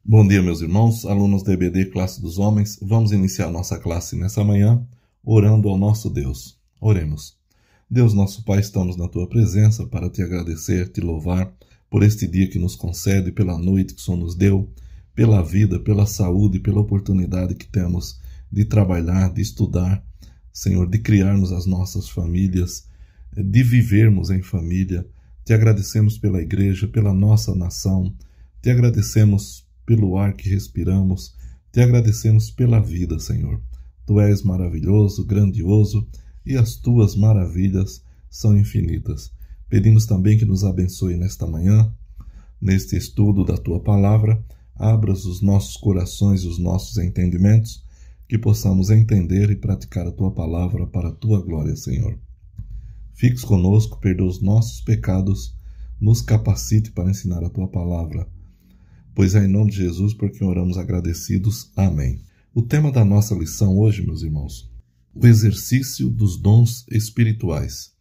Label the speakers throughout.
Speaker 1: Bom dia, meus irmãos, alunos da EBD Classe dos Homens. Vamos iniciar nossa classe nessa manhã, orando ao nosso Deus. Oremos. Deus, nosso Pai, estamos na Tua presença para Te agradecer, Te louvar por este dia que nos concede, pela noite que o Senhor nos deu, pela vida, pela saúde, pela oportunidade que temos de trabalhar, de estudar, Senhor, de criarmos as nossas famílias, de vivermos em família. Te agradecemos pela igreja, pela nossa nação. Te agradecemos pelo ar que respiramos, te agradecemos pela vida, Senhor. Tu és maravilhoso, grandioso, e as tuas maravilhas são infinitas. Pedimos também que nos abençoe nesta manhã, neste estudo da tua palavra, abras os nossos corações e os nossos entendimentos, que possamos entender e praticar a tua palavra para a tua glória, Senhor. Fiques conosco, perdoa os nossos pecados, nos capacite para ensinar a tua palavra. Pois é em nome de Jesus por quem oramos agradecidos. Amém. O tema da nossa lição hoje, meus irmãos, o exercício dos dons espirituais.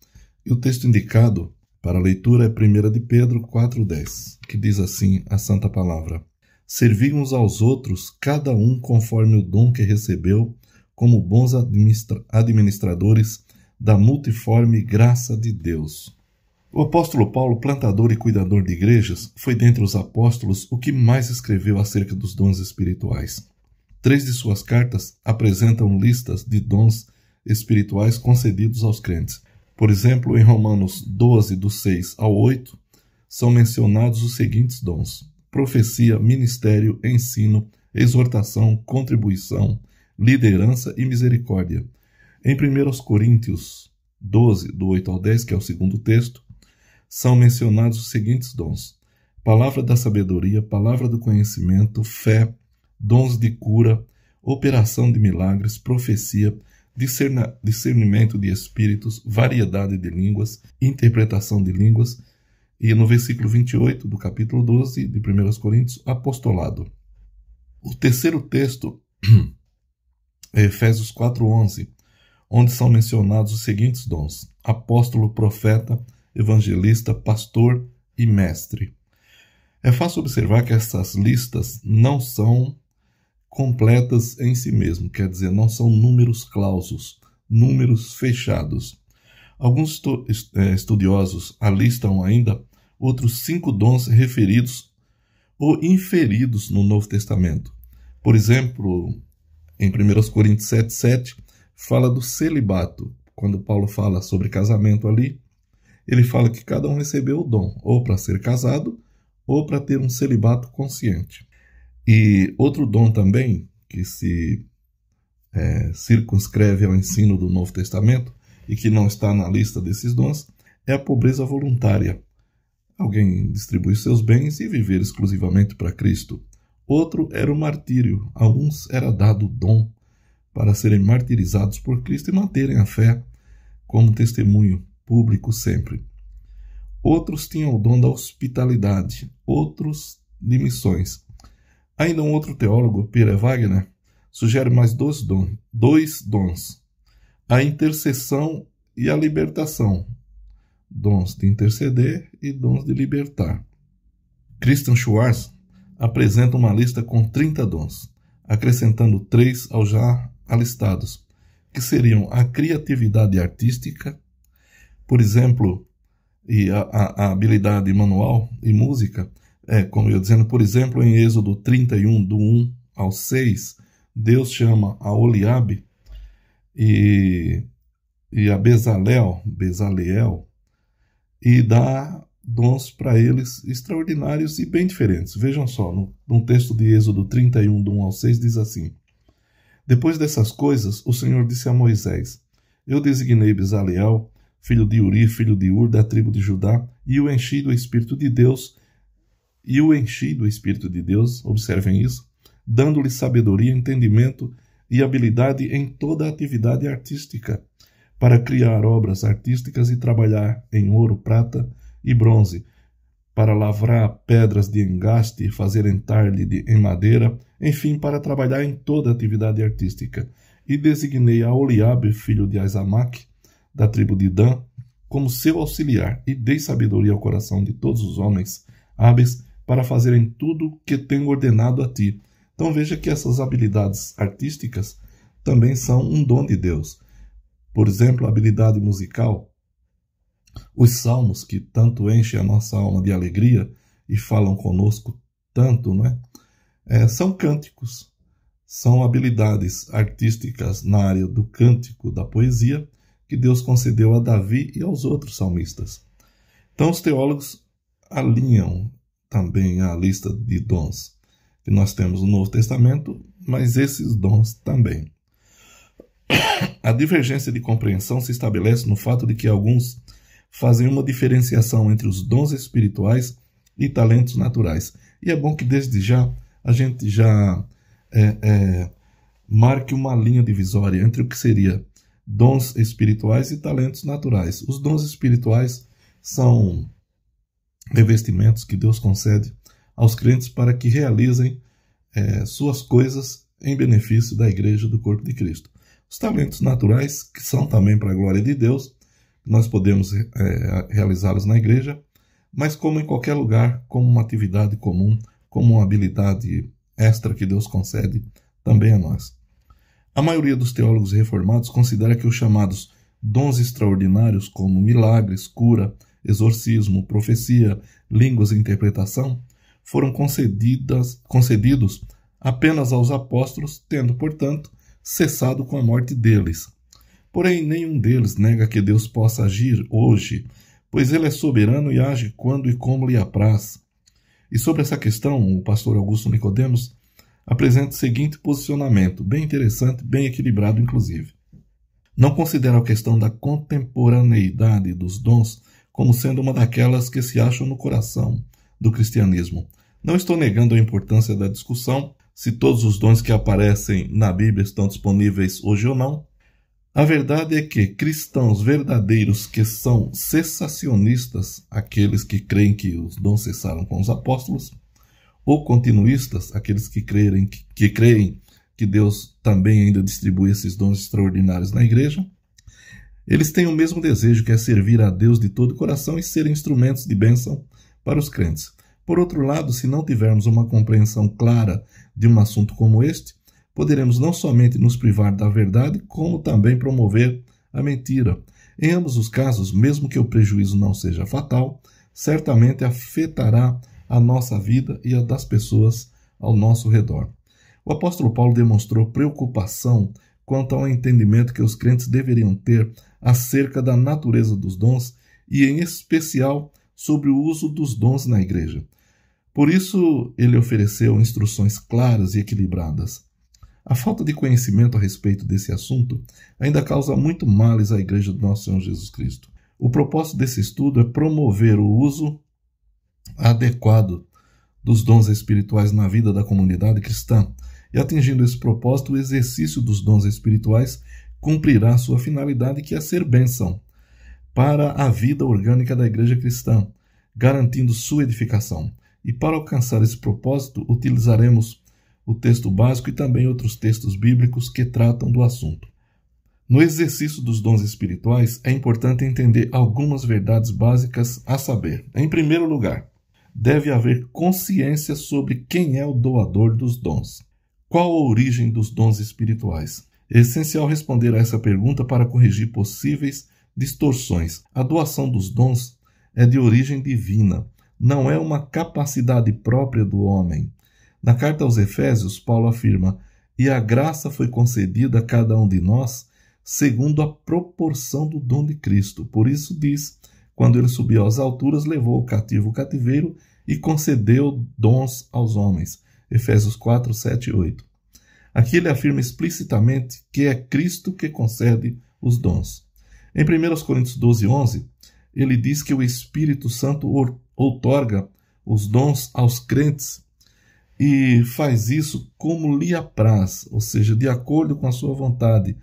Speaker 1: E o texto indicado para a leitura é 1 de Pedro 4,10, que diz assim a Santa Palavra: Servi uns aos outros, cada um conforme o dom que recebeu, como bons administradores da multiforme graça de Deus. O apóstolo Paulo, plantador e cuidador de igrejas, foi dentre os apóstolos o que mais escreveu acerca dos dons espirituais. 3 de suas cartas apresentam listas de dons espirituais concedidos aos crentes. Por exemplo, em Romanos 12, do 6 ao 8, são mencionados os seguintes dons: profecia, ministério, ensino, exortação, contribuição, liderança e misericórdia. Em 1 Coríntios 12, do 8 ao 10, que é o segundo texto, são mencionados os seguintes dons: palavra da sabedoria, palavra do conhecimento, fé, dons de cura, operação de milagres, profecia, discernimento de espíritos, variedade de línguas, interpretação de línguas, e no versículo 28 do capítulo 12 de 1 Coríntios, apostolado. O terceiro texto é Efésios 4:11, onde são mencionados os seguintes dons: apóstolo, profeta, evangelista, pastor e mestre. É fácil observar que essas listas não são completas em si mesmo, quer dizer, não são números clausos, números fechados. Alguns estudiosos alistam ainda outros 5 dons referidos ou inferidos no Novo Testamento. Por exemplo, em 1 Coríntios 7:7, fala do celibato. Quando Paulo fala sobre casamento ali, ele fala que cada um recebeu o dom, ou para ser casado, ou para ter um celibato consciente. E outro dom também, que se circunscreve ao ensino do Novo Testamento, e que não está na lista desses dons, é a pobreza voluntária. Alguém distribui seus bens e viver exclusivamente para Cristo. Outro era o martírio. A uns era dado o dom para serem martirizados por Cristo e manterem a fé como testemunho público sempre. Outros tinham o dom da hospitalidade, outros de missões. Ainda um outro teólogo, Pierre Wagner, sugere mais 2 dons: a intercessão e a libertação, dons de interceder e dons de libertar. Christian Schwarz apresenta uma lista com 30 dons, acrescentando 3 aos já alistados, que seriam a criatividade artística, por exemplo, e a habilidade manual e música, como eu dizendo, por exemplo, em Êxodo 31, do 1 ao 6, Deus chama a Oliabe e a Bezaleel, e dá dons para eles extraordinários e bem diferentes. Vejam só, no texto de Êxodo 31, do 1 ao 6, diz assim: Depois dessas coisas, o Senhor disse a Moisés: Eu designei Bezaleel, filho de Uri, filho de Ur, da tribo de Judá, e o enchi do Espírito de Deus, observem isso, dando-lhe sabedoria, entendimento e habilidade em toda a atividade artística, para criar obras artísticas e trabalhar em ouro, prata e bronze, para lavrar pedras de engaste, fazer entalhe em madeira, enfim, para trabalhar em toda a atividade artística. e designei a Oliabe, filho de Aizamaque, da tribo de Dan, como seu auxiliar, e dei sabedoria ao coração de todos os homens hábeis para fazerem tudo o que tenho ordenado a ti. Então veja que essas habilidades artísticas também são um dom de Deus. Por exemplo, a habilidade musical, os salmos que tanto enchem a nossa alma de alegria e falam conosco tanto, não é? São cânticos, são habilidades artísticas na área do cântico, da poesia, que Deus concedeu a Davi e aos outros salmistas. Então os teólogos alinham também a lista de dons que nós temos no Novo Testamento, mas esses dons também. A divergência de compreensão se estabelece no fato de que alguns fazem uma diferenciação entre os dons espirituais e talentos naturais. E é bom que desde já a gente já marque uma linha divisória entre o que seria dons espirituais e talentos naturais. Os dons espirituais são revestimentos que Deus concede aos crentes para que realizem suas coisas em benefício da igreja do corpo de Cristo. Os talentos naturais, que são também para a glória de Deus, nós podemos realizá-los na igreja, mas como em qualquer lugar, como uma atividade comum, como uma habilidade extra que Deus concede também a nós. A maioria dos teólogos reformados considera que os chamados dons extraordinários, como milagres, cura, exorcismo, profecia, línguas e interpretação, foram concedidos apenas aos apóstolos, tendo, portanto, cessado com a morte deles. Porém, nenhum deles nega que Deus possa agir hoje, pois Ele é soberano e age quando e como lhe apraz. E sobre essa questão, o pastor Augusto Nicodemos apresenta o seguinte posicionamento, bem interessante, bem equilibrado inclusive. Não considera a questão da contemporaneidade dos dons como sendo uma daquelas que se acham no coração do cristianismo. Não estou negando a importância da discussão se todos os dons que aparecem na Bíblia estão disponíveis hoje ou não. A verdade é que cristãos verdadeiros que são cessacionistas, aqueles que creem que os dons cessaram com os apóstolos, ou continuistas, aqueles que creem que Deus também ainda distribui esses dons extraordinários na igreja, eles têm o mesmo desejo, que é servir a Deus de todo o coração e ser instrumentos de bênção para os crentes. Por outro lado, se não tivermos uma compreensão clara de um assunto como este, poderemos não somente nos privar da verdade, como também promover a mentira. Em ambos os casos, mesmo que o prejuízo não seja fatal, certamente afetará a nossa vida e a das pessoas ao nosso redor. O apóstolo Paulo demonstrou preocupação quanto ao entendimento que os crentes deveriam ter acerca da natureza dos dons e, em especial, sobre o uso dos dons na igreja. Por isso, ele ofereceu instruções claras e equilibradas. A falta de conhecimento a respeito desse assunto ainda causa muito males à igreja do nosso Senhor Jesus Cristo. O propósito desse estudo é promover o uso adequado dos dons espirituais na vida da comunidade cristã, e atingindo esse propósito, o exercício dos dons espirituais cumprirá sua finalidade, que é ser bênção para a vida orgânica da igreja cristã, garantindo sua edificação. E para alcançar esse propósito, utilizaremos o texto básico e também outros textos bíblicos que tratam do assunto. No exercício dos dons espirituais, é importante entender algumas verdades básicas, a saber, em primeiro lugar, deve haver consciência sobre quem é o doador dos dons. Qual a origem dos dons espirituais? É essencial responder a essa pergunta para corrigir possíveis distorções. A doação dos dons é de origem divina, não é uma capacidade própria do homem. Na carta aos Efésios, Paulo afirma: "E a graça foi concedida a cada um de nós segundo a proporção do dom de Cristo." Por isso diz: "Quando ele subiu às alturas, levou o cativo o cativeiro e concedeu dons aos homens." Efésios 4, 7 e 8. Aqui ele afirma explicitamente que é Cristo que concede os dons. Em 1 Coríntios 12, 11, ele diz que o Espírito Santo outorga os dons aos crentes e faz isso como lhe apraz, ou seja, de acordo com a sua vontade,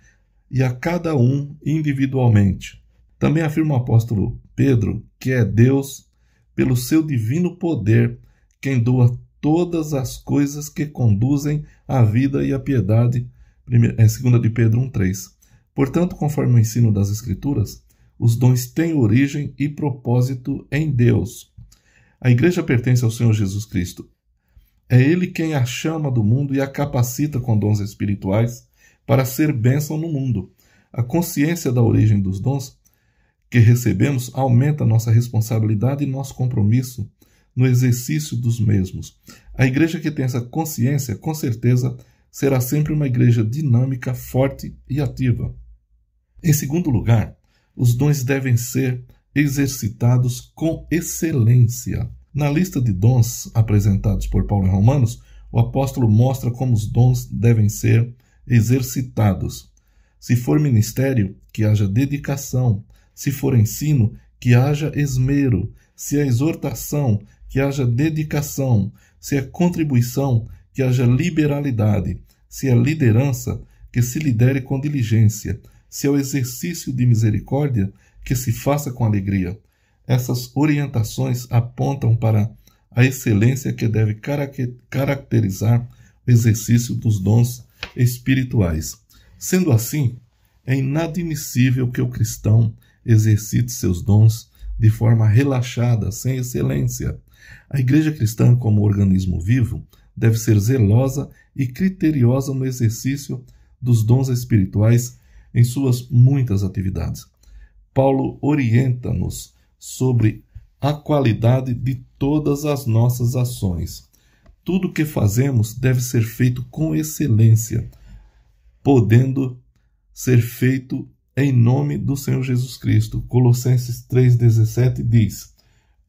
Speaker 1: e a cada um individualmente. Também afirma o apóstolo Pedro que é Deus, pelo seu divino poder, quem doa todas as coisas que conduzem à vida e à piedade. 2 de Pedro 1,3. Portanto, conforme o ensino das Escrituras, os dons têm origem e propósito em Deus. A igreja pertence ao Senhor Jesus Cristo. É Ele quem a chama do mundo e a capacita com dons espirituais para ser bênção no mundo. A consciência da origem dos dons que recebemos aumenta nossa responsabilidade e nosso compromisso no exercício dos mesmos. A igreja que tem essa consciência, com certeza, será sempre uma igreja dinâmica, forte e ativa. Em segundo lugar, os dons devem ser exercitados com excelência. Na lista de dons apresentados por Paulo em Romanos, o apóstolo mostra como os dons devem ser exercitados. Se for ministério, que haja dedicação. Se for ensino, que haja esmero. Se é exortação, que haja dedicação. Se é contribuição, que haja liberalidade. Se é liderança, que se lidere com diligência. Se é o exercício de misericórdia, que se faça com alegria. Essas orientações apontam para a excelência que deve caracterizar o exercício dos dons espirituais. Sendo assim, é inadmissível que o cristão exercite seus dons de forma relaxada, sem excelência. A igreja cristã, como organismo vivo, deve ser zelosa e criteriosa no exercício dos dons espirituais em suas muitas atividades. Paulo orienta-nos sobre a qualidade de todas as nossas ações. Tudo o que fazemos deve ser feito com excelência, podendo ser feito em nome do Senhor Jesus Cristo. Colossenses 3,17 diz: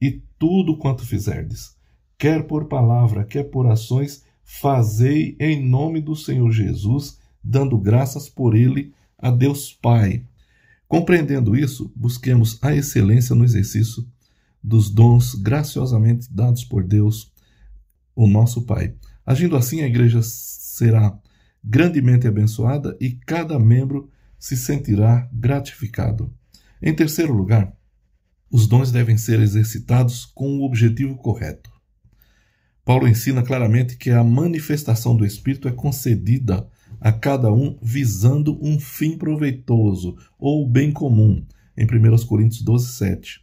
Speaker 1: E tudo quanto fizerdes, quer por palavra, quer por ações, fazei em nome do Senhor Jesus, dando graças por ele a Deus Pai. Compreendendo isso, busquemos a excelência no exercício dos dons graciosamente dados por Deus, o nosso Pai. Agindo assim, a igreja será grandemente abençoada e cada membro se sentirá gratificado. Em terceiro lugar, os dons devem ser exercitados com o objetivo correto. Paulo ensina claramente que a manifestação do Espírito é concedida a cada um visando um fim proveitoso ou bem comum, em 1 Coríntios 12,7.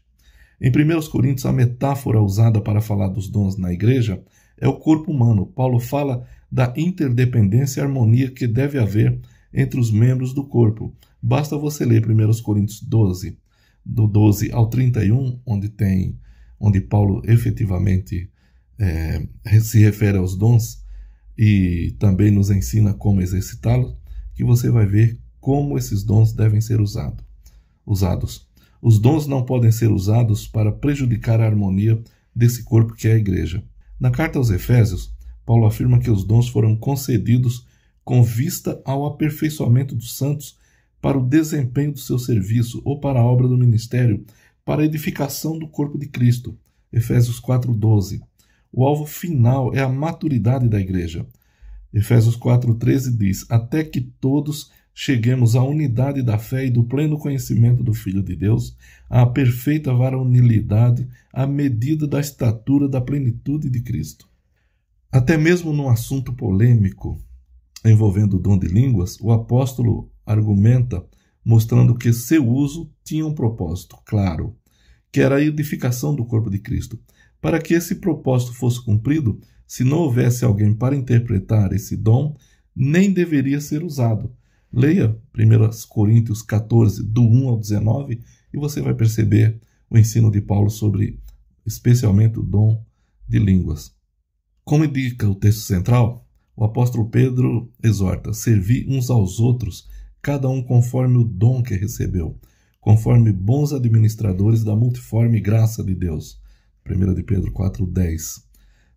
Speaker 1: Em 1 Coríntios, a metáfora usada para falar dos dons na igreja é o corpo humano. Paulo fala da interdependência e harmonia que deve haver entre os membros do corpo. Basta você ler 1 Coríntios 12, do 12 ao 31, onde Paulo efetivamente se refere aos dons e também nos ensina como exercitá-los, que você vai ver como esses dons devem ser usados. Os dons não podem ser usados para prejudicar a harmonia desse corpo que é a igreja. Na carta aos Efésios, Paulo afirma que os dons foram concedidos com vista ao aperfeiçoamento dos santos para o desempenho do seu serviço ou para a obra do ministério, para a edificação do corpo de Cristo. Efésios 4,12. O alvo final é a maturidade da igreja. Efésios 4,13 diz: Até que todos cheguemos à unidade da fé e do pleno conhecimento do Filho de Deus, à perfeita varonilidade, à medida da estatura da plenitude de Cristo. Até mesmo num assunto polêmico envolvendo o dom de línguas, o apóstolo argumenta mostrando que seu uso tinha um propósito claro, que era a edificação do corpo de Cristo. Para que esse propósito fosse cumprido, se não houvesse alguém para interpretar esse dom, nem deveria ser usado. Leia 1 Coríntios 14, do 1 ao 19, e você vai perceber o ensino de Paulo sobre, especialmente, o dom de línguas. Como indica o texto central, o apóstolo Pedro exorta: servi uns aos outros, cada um conforme o dom que recebeu, conforme bons administradores da multiforme graça de Deus. 1 de Pedro 4,10.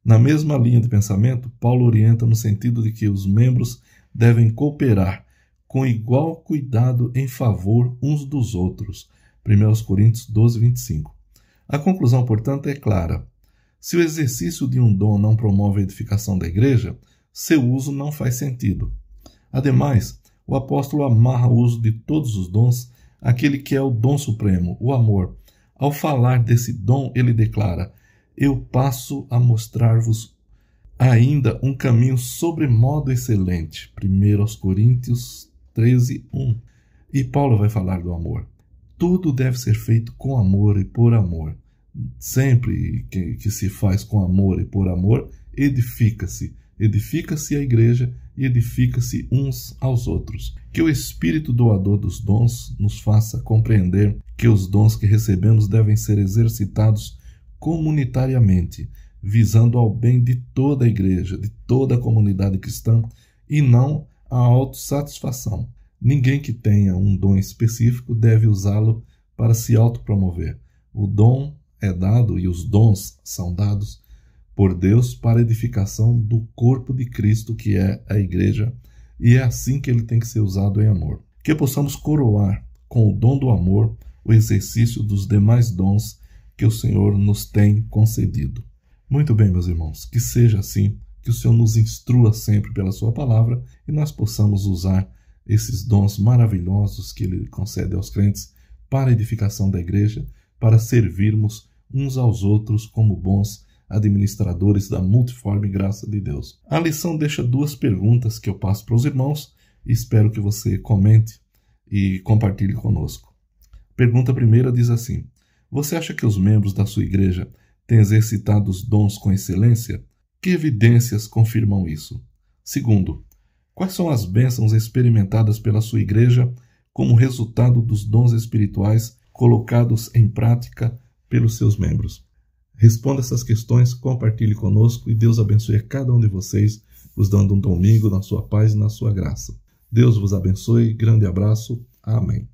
Speaker 1: Na mesma linha de pensamento, Paulo orienta no sentido de que os membros devem cooperar com igual cuidado em favor uns dos outros. 1 Coríntios 12:25. A conclusão, portanto, é clara. Se o exercício de um dom não promove a edificação da igreja, seu uso não faz sentido. Ademais, o apóstolo amarra o uso de todos os dons àquele que é o dom supremo, o amor. Ao falar desse dom, ele declara: eu passo a mostrar-vos ainda um caminho sobremodo excelente. 1 Coríntios 13, 1. E Paulo vai falar do amor. Tudo deve ser feito com amor e por amor. Sempre que se faz com amor e por amor, edifica-se. Edifica-se a igreja e edifica-se uns aos outros. Que o Espírito doador dos dons nos faça compreender que os dons que recebemos devem ser exercitados comunitariamente, visando ao bem de toda a igreja, de toda a comunidade cristã, e não a autossatisfação. Ninguém que tenha um dom específico deve usá-lo para se autopromover. O dom é dado e os dons são dados por Deus para a edificação do corpo de Cristo, que é a igreja, e é assim que ele tem que ser usado em amor. Que possamos coroar com o dom do amor o exercício dos demais dons que o Senhor nos tem concedido. Muito bem, meus irmãos, que seja assim, que o Senhor nos instrua sempre pela sua palavra e nós possamos usar esses dons maravilhosos que ele concede aos crentes para a edificação da igreja, para servirmos uns aos outros como bons administradores da multiforme graça de Deus. A lição deixa 2 perguntas que eu passo para os irmãos e espero que você comente e compartilhe conosco. Pergunta primeira diz assim: você acha que os membros da sua igreja têm exercitado os dons com excelência? Que evidências confirmam isso? Segundo, quais são as bênçãos experimentadas pela sua igreja como resultado dos dons espirituais colocados em prática pelos seus membros? Responda essas questões, compartilhe conosco e Deus abençoe a cada um de vocês, vos dando um domingo na sua paz e na sua graça. Deus vos abençoe, grande abraço, amém.